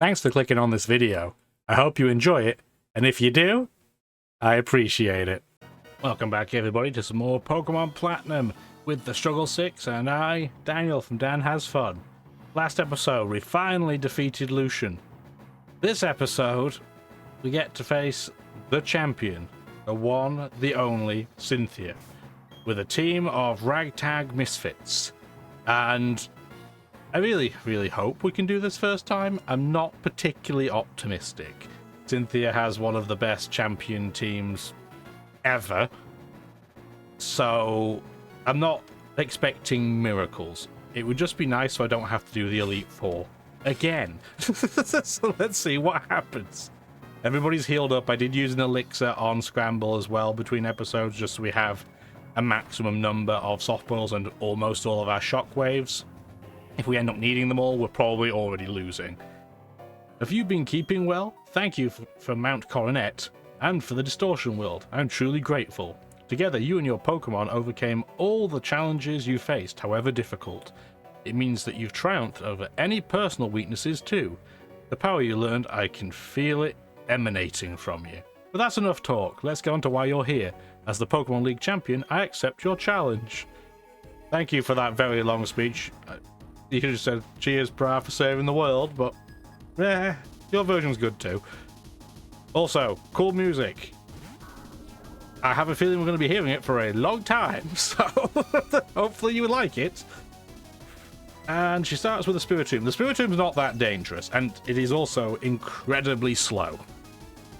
Thanks for clicking on this video. I hope you enjoy it, and if you do, I appreciate it. Welcome back everybody to some more Pokemon Platinum with the Struggle 6 and I, Daniel from Dan Has Fun. Last episode we finally defeated Lucian. This episode we get to face the champion, the one, the only, Cynthia, with a team of ragtag misfits. And I really hope we can do this first time. I'm not particularly optimistic. Cynthia has one of the best champion teams ever, so I'm not expecting miracles. It would just be nice so I don't have to do the Elite Four again. So let's see what happens. Everybody's healed up. I did use an elixir on Scramble as well between episodes, just so we have a maximum number of softballs and almost all of our shockwaves. If we end up needing them all, we're probably already losing. Have you been keeping well? Thank you for Mount Coronet and for the Distortion World. I'm truly grateful. Together, you and your Pokemon overcame all the challenges you faced, however difficult. It means that you've triumphed over any personal weaknesses too. The power you learned, I can feel it emanating from you. But that's enough talk. Let's go on to why you're here. As the Pokemon League champion, I accept your challenge. Thank you for that very long speech. You could have said, cheers, Pra, for saving the world, but your version's good too. Also, cool music. I have a feeling we're going to be hearing it for a long time, so hopefully you like it. And she starts with a Spiritomb. The Spiritomb's not that dangerous, and it is also incredibly slow.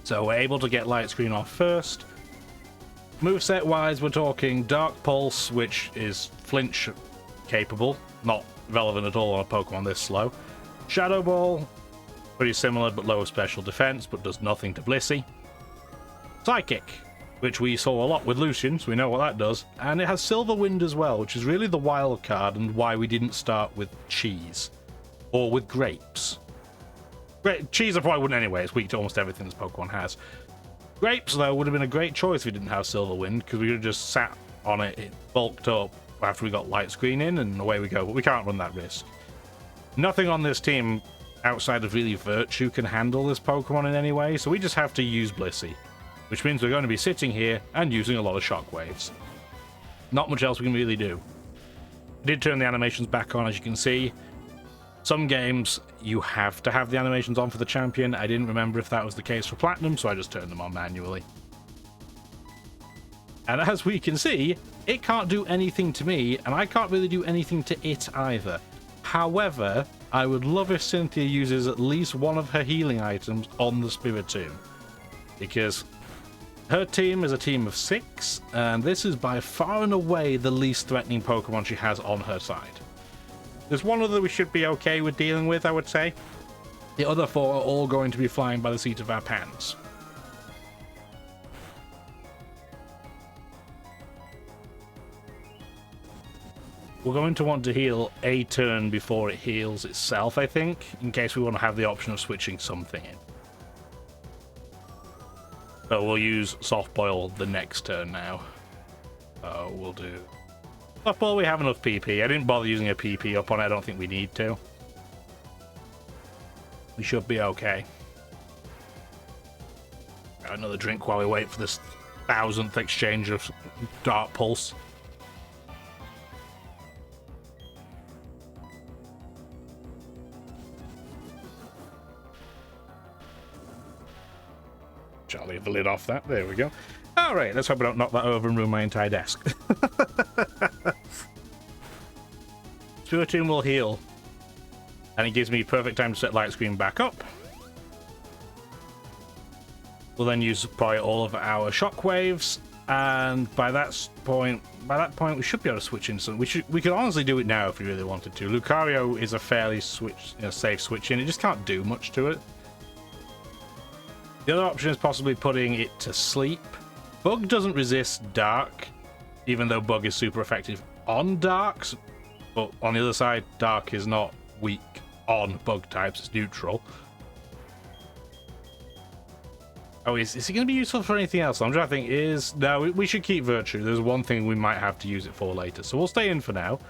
So we're able to get Light Screen off first. Moveset-wise, we're talking Dark Pulse, which is flinch capable, not relevant at all on a Pokemon this slow. Shadow Ball, pretty similar but lower special defense, but does nothing to Blissey. Psychic, which we saw a lot with Lucian, so we know what that does. And it has Silver Wind as well, which is really the wild card and why we didn't start with Cheese. Or with Grapes. Cheese I probably wouldn't anyway, it's weak to almost everything this Pokemon has. Grapes, though, would have been a great choice if we didn't have Silver Wind, because we could have just sat on it, it bulked up after we got Light Screen in, and away we go, but we can't run that risk. Nothing on this team outside of really Virtue can handle this Pokemon in any way, so we just have to use Blissey, which means we're going to be sitting here and using a lot of shockwaves. Not much else we can really do. I did turn the animations back on, as you can see. Some games you have to have the animations on for the champion. I didn't remember if that was the case for Platinum, so I just turned them on manually. And as we can see, it can't do anything to me, and I can't really do anything to it either. However, I would love if Cynthia uses at least one of her healing items on the Spiritomb, because her team is a team of 6, and this is by far and away the least threatening Pokemon she has on her side. There's one other we should be okay with dealing with, I would say. The other 4 are all going to be flying by the seat of our pants. We're going to want to heal a turn before it heals itself, I think, in case we want to have the option of switching something in. So we'll use Soft Boil the next turn now. So we'll do Soft Boil. We have enough PP. I didn't bother using a PP up on it. I don't think we need to. We should be okay. Got another drink while we wait for this 1000th exchange of Dark Pulse. I'll leave the lid off that. There we go. Alright, let's hope I don't knock that over and ruin my entire desk. Spiritomb will heal. And it gives me perfect time to set Light Screen back up. We'll then use probably all of our shockwaves. And by that point we should be able to switch in some. We could honestly do it now if we really wanted to. Lucario is a fairly safe switch in. It just can't do much to it. The other option is possibly putting it to sleep. Bug doesn't resist Dark, even though Bug is super effective on Darks. But on the other side, Dark is not weak on Bug types, it's neutral. Oh, is it going to be useful for anything else? I'm trying to think. No, we should keep Virtue. There's one thing we might have to use it for later. So we'll stay in for now.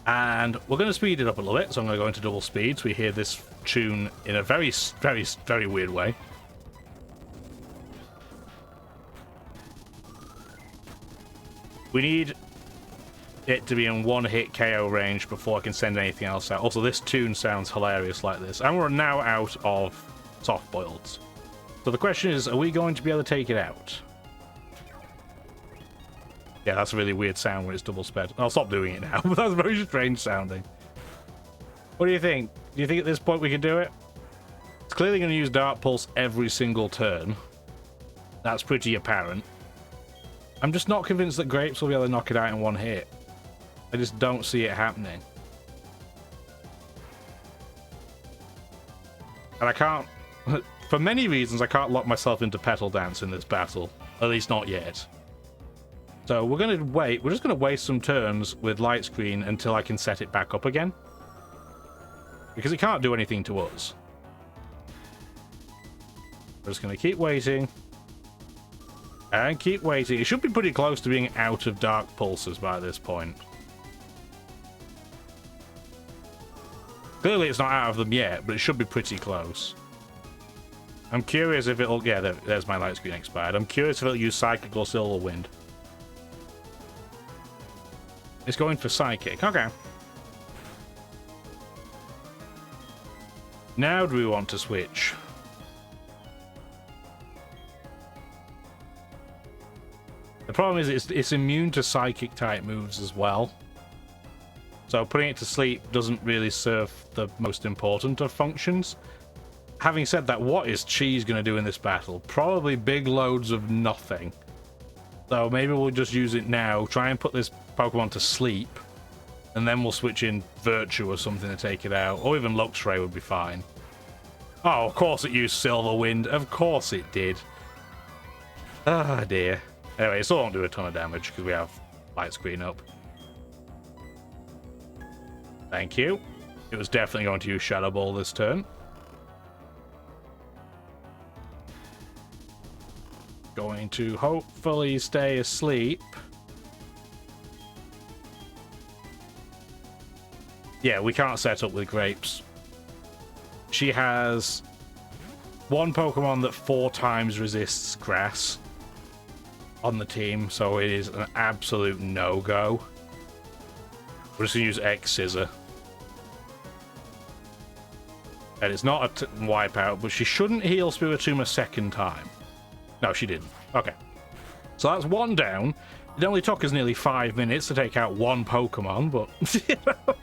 And we're going to speed it up a little bit. So I'm going to go into double speed so we hear this tune in a very, very, very weird way. We need it to be in one hit KO range before I can send anything else out. Also, this tune sounds hilarious like this. And we're now out of soft boileds. So the question is, are we going to be able to take it out? Yeah, that's a really weird sound when it's double sped. I'll stop doing it now, but that's very strange sounding. What do you think? Do you think at this point we can do it? It's clearly going to use Dark Pulse every single turn. That's pretty apparent. I'm just not convinced that Grapes will be able to knock it out in one hit. I just don't see it happening. And I can't... For many reasons, I can't lock myself into Petal Dance in this battle. At least not yet. So we're going to wait. We're just going to waste some turns with Light Screen until I can set it back up again. Because it can't do anything to us. We're just going to keep waiting. And keep waiting. It should be pretty close to being out of Dark Pulses by this point. Clearly it's not out of them yet, but it should be pretty close. I'm curious if it'll... Yeah, there's my Light Screen expired. I'm curious if it'll use Psychic or Silver Wind. It's going for Psychic. Okay. Now do we want to switch? The problem is it's immune to Psychic type moves as well. So putting it to sleep doesn't really serve the most important of functions. Having said that, what is Cheese going to do in this battle? Probably big loads of nothing. So maybe we'll just use it now, try and put this Pokemon to sleep, and then we'll switch in Virtue or something to take it out. Or even Luxray would be fine. Oh, of course it used Silver Wind. Of course it did. Ah, dear. Anyway, it still won't do a ton of damage because we have Light Screen up. Thank you. It was definitely going to use Shadow Ball this turn. Going to hopefully stay asleep. Yeah, we can't set up with Grapes. She has one Pokemon that 4 times resists Grass on the team, so it is an absolute no-go. We're just going to use X-Scissor. And it's not a wipeout, but she shouldn't heal Spiritomb a second time. No, she didn't. Okay. So that's one down. It only took us nearly 5 minutes to take out one Pokemon, but... you know,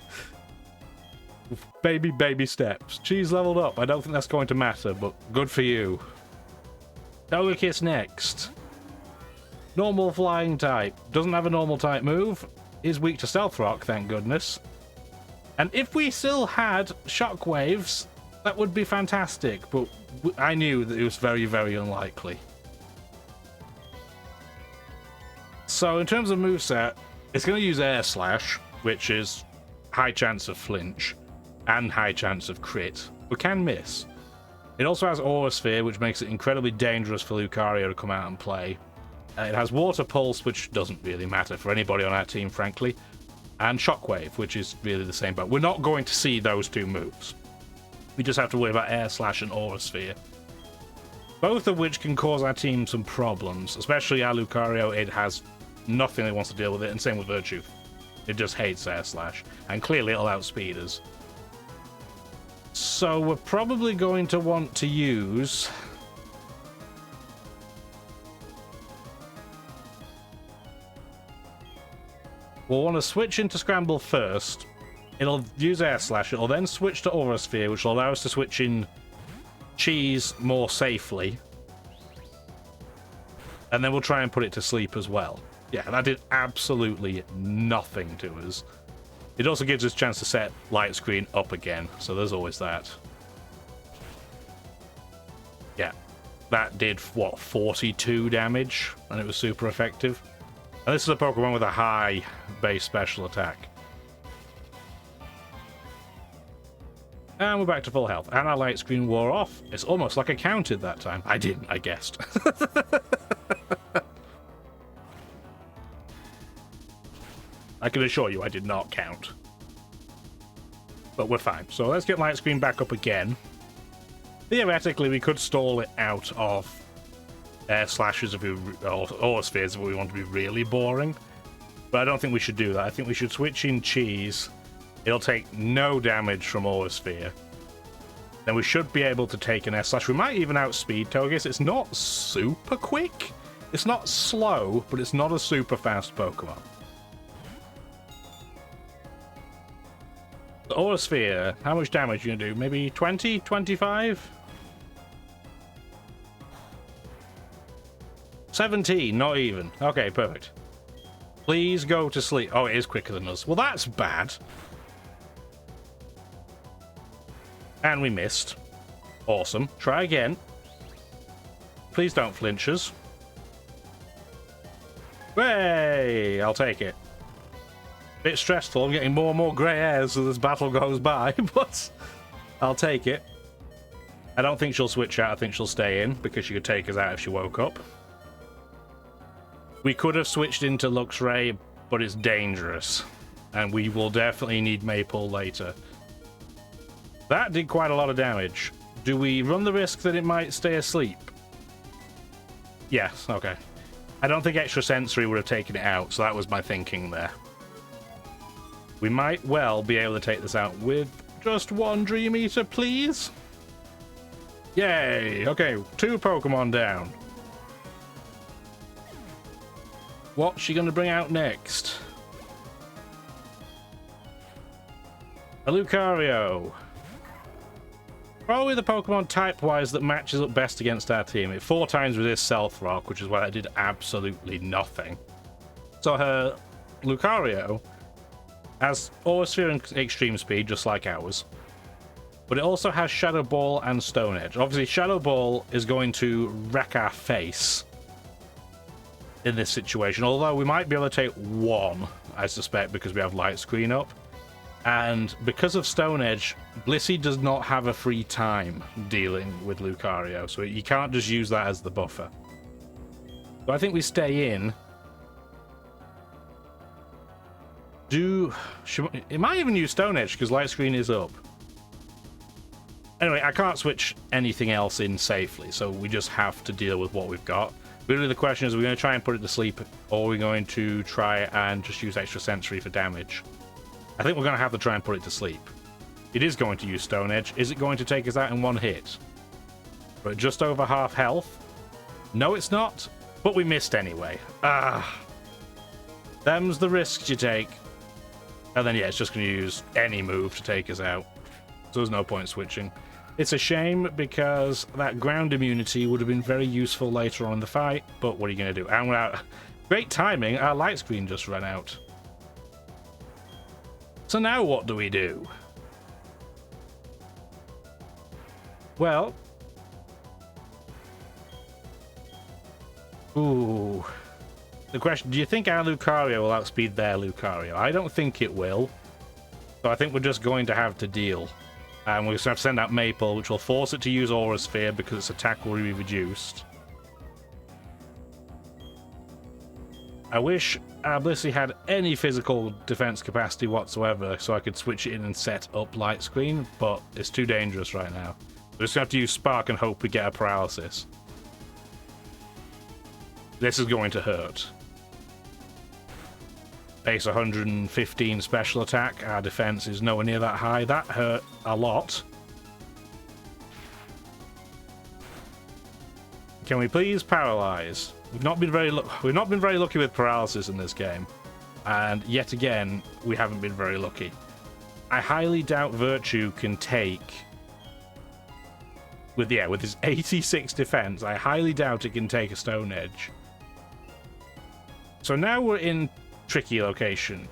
baby steps. Cheese leveled up. I don't think that's going to matter, but good for you. Togekiss next. Normal flying type. Doesn't have a normal type move. Is weak to Stealth Rock, thank goodness. And if we still had Shockwaves, that would be fantastic, but I knew that it was very, very unlikely. So in terms of moveset, it's going to use Air Slash, which is high chance of flinch and high chance of crit, but can miss. It also has Aura Sphere, which makes it incredibly dangerous for Lucario to come out and play. It has Water Pulse, which doesn't really matter for anybody on our team, frankly, and Shockwave, which is really the same, but we're not going to see those two moves. We just have to worry about Air Slash and Aura Sphere. Both of which can cause our team some problems, especially our Lucario. It has nothing that wants to deal with it, and same with Virtue. It just hates Air Slash, and clearly it'll outspeed us. So we're probably going to want to use... We'll want to switch into Scramble first. It'll use Air Slash, it'll then switch to Aura Sphere, which will allow us to switch in Cheese more safely. And then we'll try and put it to sleep as well. Yeah, that did absolutely nothing to us. It also gives us a chance to set Light Screen up again, so there's always that. Yeah, that did, what, 42 damage? And it was super effective. And this is a Pokemon with a high base special attack. And we're back to full health. And our Light Screen wore off. It's almost like I counted that time. I didn't, I guessed. I can assure you I did not count. But we're fine. So let's get light screen back up again. Theoretically, we could stall it out of air slashes if we, or spheres if we want to be really boring. But I don't think we should do that. I think we should switch in cheese. It'll take no damage from Aura Sphere. Then we should be able to take an S slash. We might even outspeed Togekiss. It's not super quick. It's not slow, but it's not a super fast Pokemon. The Aura Sphere, how much damage are you going to do? Maybe 20? 25? 17, not even. Okay, perfect. Please go to sleep. Oh, it is quicker than us. Well, that's bad. And we missed. Awesome. Try again. Please don't flinch us. Hey, I'll take it. Bit stressful. I'm getting more and more grey hairs as this battle goes by, but I'll take it. I don't think she'll switch out. I think she'll stay in because she could take us out if she woke up. We could have switched into Luxray, but it's dangerous. And we will definitely need Maple later. That did quite a lot of damage. Do we run the risk that it might stay asleep? Yes, okay. I don't think Extra Sensory would have taken it out, so that was my thinking there. We might well be able to take this out with just one Dream Eater, please. Yay! Okay, 2 Pokemon down. What's she going to bring out next? A Lucario. Probably the Pokemon type-wise that matches up best against our team. It 4 times resists Stealth Rock, which is why I did absolutely nothing. So her Lucario has Aura Sphere and Extreme Speed, just like ours. But it also has Shadow Ball and Stone Edge. Obviously, Shadow Ball is going to wreck our face in this situation. Although we might be able to take 1, I suspect, because we have Light Screen up. And because of Stone Edge, Blissey does not have a free time dealing with Lucario, so you can't just use that as the buffer. So I think we stay in. It might even use Stone Edge because Light Screen is up. Anyway, I can't switch anything else in safely, so we just have to deal with what we've got. Really, the question is, are we going to try and put it to sleep, or are we going to try and just use Extra Sensory for damage? I think we're going to have to try and put it to sleep. It is going to use Stone Edge. Is it going to take us out in 1 hit? But just over half health? No, it's not. But we missed anyway. Them's the risks you take. And then, yeah, it's just going to use any move to take us out. So there's no point switching. It's a shame because that ground immunity would have been very useful later on in the fight. But what are you going to do? And without great timing, our light screen just ran out. So now what do we do? Well... Ooh. The question, do you think our Lucario will outspeed their Lucario? I don't think it will. So I think we're just going to have to deal. And we're just going to have to send out Maple, which will force it to use Aura Sphere because its attack will be reduced. I wish Blissey had any physical defense capacity whatsoever so I could switch it in and set up Light Screen, but it's too dangerous right now. We're just going to have to use Spark and hope we get a paralysis. This is going to hurt. Base 115 special attack. Our defense is nowhere near that high. That hurt a lot. Can we please paralyze? We've not been very lucky with paralysis in this game, and yet again we haven't been very lucky. I highly doubt Virtue can take with his 86 defense. I highly doubt it can take a Stone Edge. So now we're in tricky location.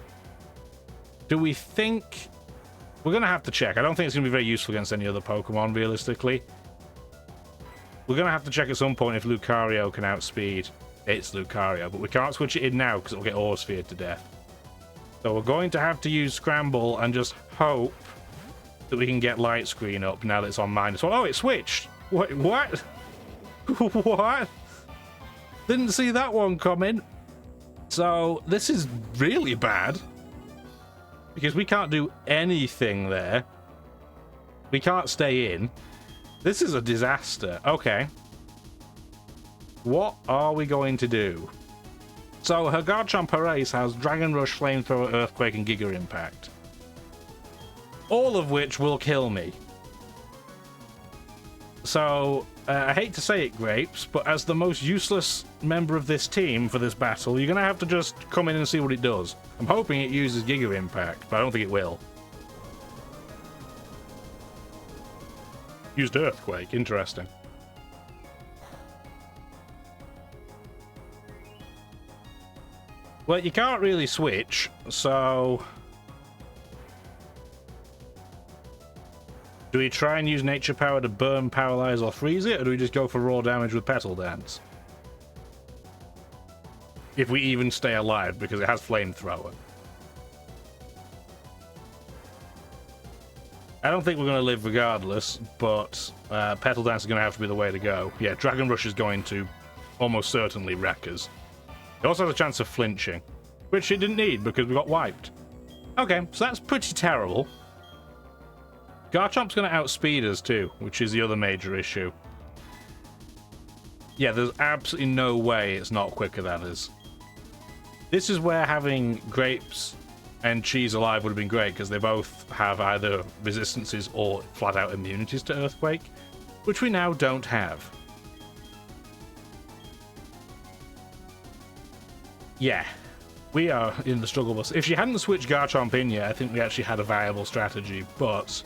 Do we think we're gonna have to check? I don't think it's gonna be very useful against any other Pokemon realistically. We're going to have to check at some point if Lucario can outspeed its Lucario, but we can't switch it in now because it'll get Aura Sphered to death. So we're going to have to use Scramble and just hope that we can get Light Screen up now that it's on -1. Oh, it switched! What? What? Didn't see that one coming. So this is really bad because we can't do anything there. We can't stay in. This is a disaster. Okay. What are we going to do? So her Garchomp Race has Dragon Rush, Flamethrower, Earthquake, and Giga Impact. All of which will kill me. So, I hate to say it, Grapes, but as the most useless member of this team for this battle, you're going to have to just come in and see what it does. I'm hoping it uses Giga Impact, but I don't think it will. Used Earthquake, interesting. Well, you can't really switch, so... Do we try and use Nature Power to burn, paralyze, or freeze it, or do we just go for raw damage with Petal Dance? If we even stay alive, because it has Flamethrower. I don't think we're going to live regardless, but Petal Dance is going to have to be the way to go. Yeah, Dragon Rush is going to almost certainly wreck us. It also has a chance of flinching, which it didn't need because we got wiped. Okay, so that's pretty terrible. Garchomp's going to outspeed us too, which is the other major issue. Yeah, there's absolutely no way it's not quicker than us. This is where having Grapes and Cheese alive would have been great, because they both have either resistances or flat-out immunities to Earthquake, which we now don't have. Yeah, we are in the struggle bus. If she hadn't switched Garchomp in yet, I think we actually had a viable strategy, but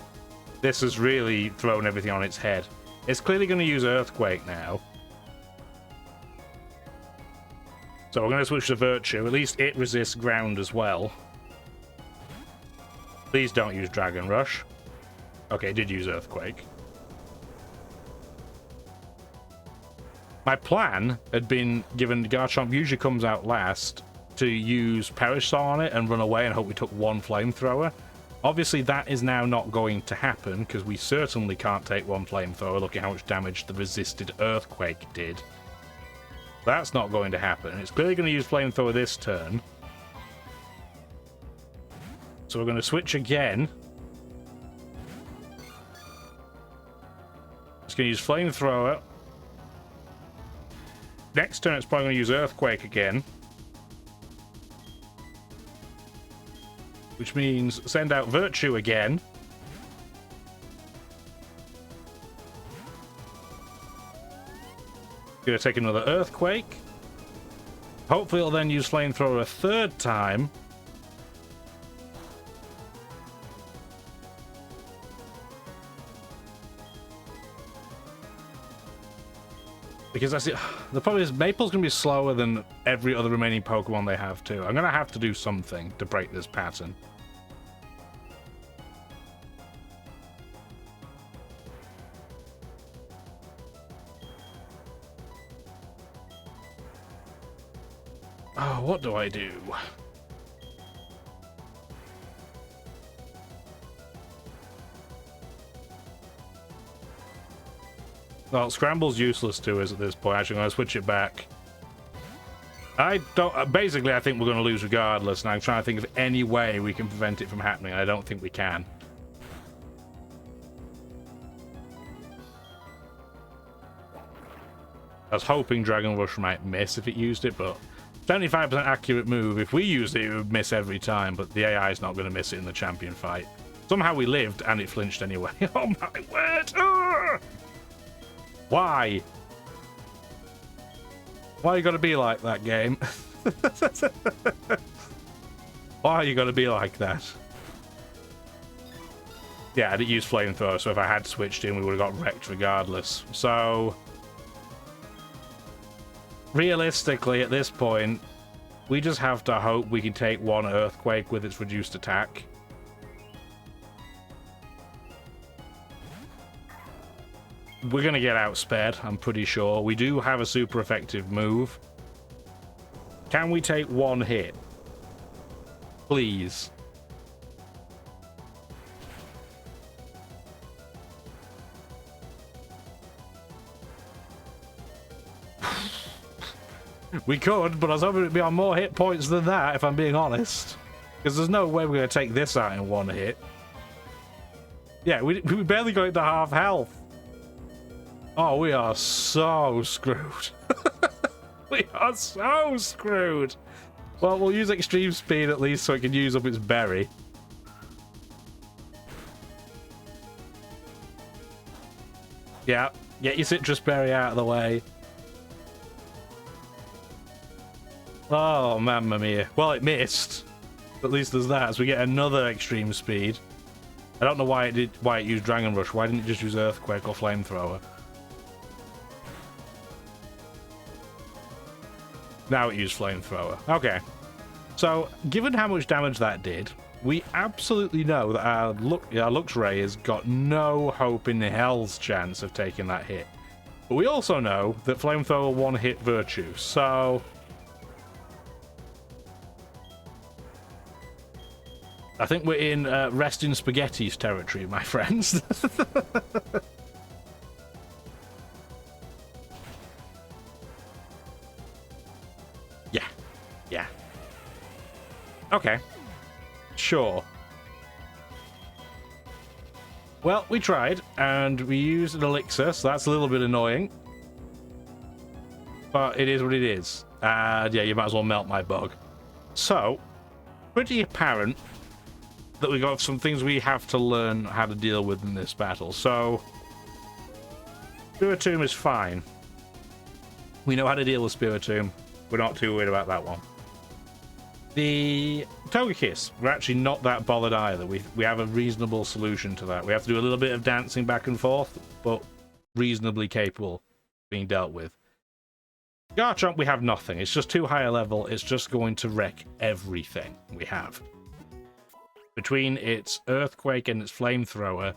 this has really thrown everything on its head. It's clearly going to use Earthquake now. So we're going to switch to Virtue. At least it resists ground as well. Please don't use Dragon Rush. Okay, it did use Earthquake. My plan had been, given Garchomp usually comes out last, to use Perish Song on it and run away and hope we took one Flamethrower. Obviously, that is now not going to happen, because we certainly can't take one Flamethrower, looking at how much damage the resisted Earthquake did. That's not going to happen. It's clearly going to use Flamethrower this turn. So we're going to switch again. It's going to use Flamethrower. Next turn, it's probably going to use Earthquake again. Which means send out Virtue again. Going to take another Earthquake. Hopefully it'll then use Flamethrower a third time. Because that's it. The problem is Maple's going to be slower than every other remaining Pokemon they have too. I'm going to have to do something to break this pattern. Oh, what do I do? Well, Scramble's useless to us at this point. Actually, I'm going to switch it back. I don't... Basically, I think we're going to lose regardless, and I'm trying to think of any way we can prevent it from happening. I don't think we can. I was hoping Dragon Rush might miss if it used it, but 75% accurate move. If we used it, it would miss every time, but the AI is not going to miss it in the champion fight. Somehow we lived, and it flinched anyway. Oh my word! Ugh! Why? Why you gotta be like that, game? Why you gotta be like that? Yeah, I didn't use Flamethrower, so if I had switched in, we would have got wrecked regardless. So, realistically, at this point, we just have to hope we can take one Earthquake with its reduced attack. We're going to get outsped, I'm pretty sure. We do have a super effective move. Can we take one hit? Please. We could, but I was hoping it'd be on more hit points than that, if I'm being honest. Because there's no way we're going to take this out in one hit. Yeah, we barely got into half health. Oh, we are so screwed. We are so screwed. Well, we'll use extreme speed at least so it can use up its berry. Yeah, get your citrus berry out of the way. Oh, mamma mia. Well, it missed. At least there's that, so we get another extreme speed. I don't know why it used Dragon Rush. Why didn't it just use Earthquake or Flamethrower? Now it used Flamethrower. Okay. So, given how much damage that did, we absolutely know that our Luxray has got no hope in hell's chance of taking that hit. But we also know that Flamethrower one-hit Virtue, so... I think we're in resting spaghetti's territory, my friends. Yeah. Yeah. Okay. Sure. Well, we tried, and we used an elixir, so that's a little bit annoying. But it is what it is. And yeah, you might as well melt my bug. So, pretty apparent that we got some things we have to learn how to deal with in this battle. So, Spiritomb is fine. We know how to deal with Spiritomb. We're not too worried about that one. The Togekiss, we're actually not that bothered either. We have a reasonable solution to that. We have to do a little bit of dancing back and forth, but reasonably capable of being dealt with. Garchomp, we have nothing. It's just too high a level. It's just going to wreck everything we have. Between its Earthquake and its Flamethrower,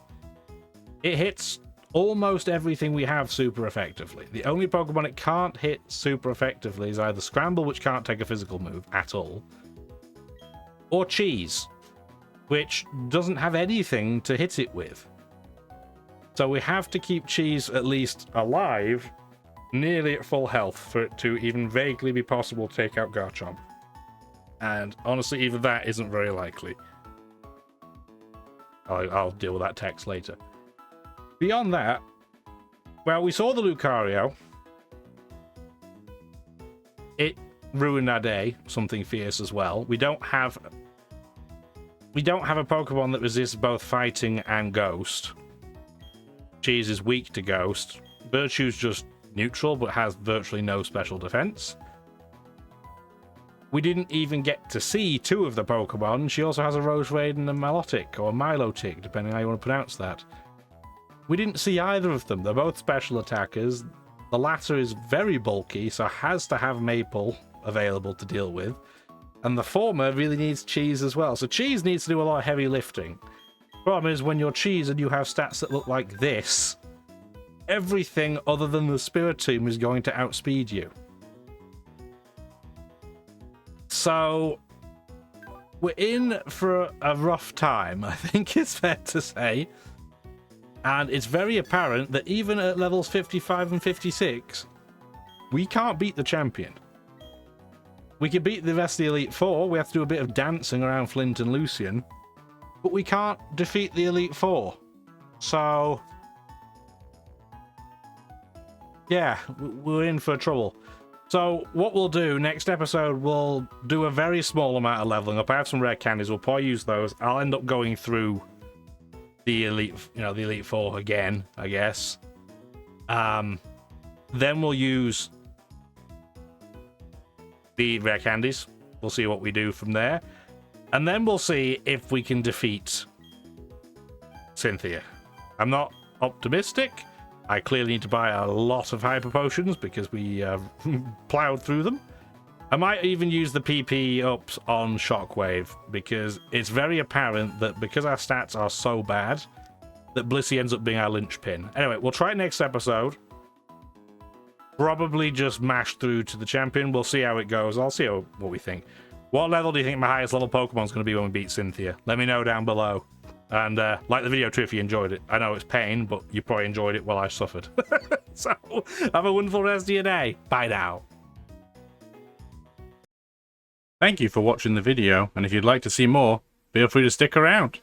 it hits almost everything we have super effectively. The only Pokemon it can't hit super effectively is either Scramble, which can't take a physical move at all, or Cheese, which doesn't have anything to hit it with. So we have to keep Cheese at least alive, nearly at full health, for it to even vaguely be possible to take out Garchomp. And honestly, even that isn't very likely. I'll deal with that text later. Beyond that, well, we saw the Lucario. It ruined our day, something fierce as well. We don't have a Pokemon that resists both fighting and Ghost. Cheese is weak to Ghost. Virtue's just neutral, but has virtually no special defense. We didn't even get to see two of the Pokemon. She also has a Roserade and a Milotic, or a Milotic, depending on how you want to pronounce that. We didn't see either of them. They're both special attackers. The latter is very bulky, so has to have Maple available to deal with. And the former really needs Cheese as well. So Cheese needs to do a lot of heavy lifting. Problem is, when you're Cheese and you have stats that look like this, everything other than the Spiritomb is going to outspeed you. So, we're in for a rough time, I think it's fair to say. And it's very apparent that even at levels 55 and 56, we can't beat the champion. We can beat the rest of the Elite Four. We have to do a bit of dancing around Flint and Lucian. But we can't defeat the Elite Four. So, yeah, we're in for trouble. So what we'll do next episode, we'll do a very small amount of leveling up. I have some rare candies. We'll probably use those. I'll end up going through the Elite, the Elite Four again, I guess. Then we'll use the rare candies. We'll see what we do from there. And then we'll see if we can defeat Cynthia. I'm not optimistic. I clearly need to buy a lot of Hyper Potions because we plowed through them. I might even use the PP ups on Shockwave because it's very apparent that because our stats are so bad, that Blissey ends up being our linchpin. Anyway, we'll try it next episode. Probably just mash through to the champion. We'll see how it goes. I'll see what we think. What level do you think my highest level Pokemon is going to be when we beat Cynthia? Let me know down below. And like the video too if you enjoyed it. I know it's pain, but you probably enjoyed it while I suffered. So, have a wonderful rest of your day. Bye now. Thank you for watching the video, and if you'd like to see more, feel free to stick around.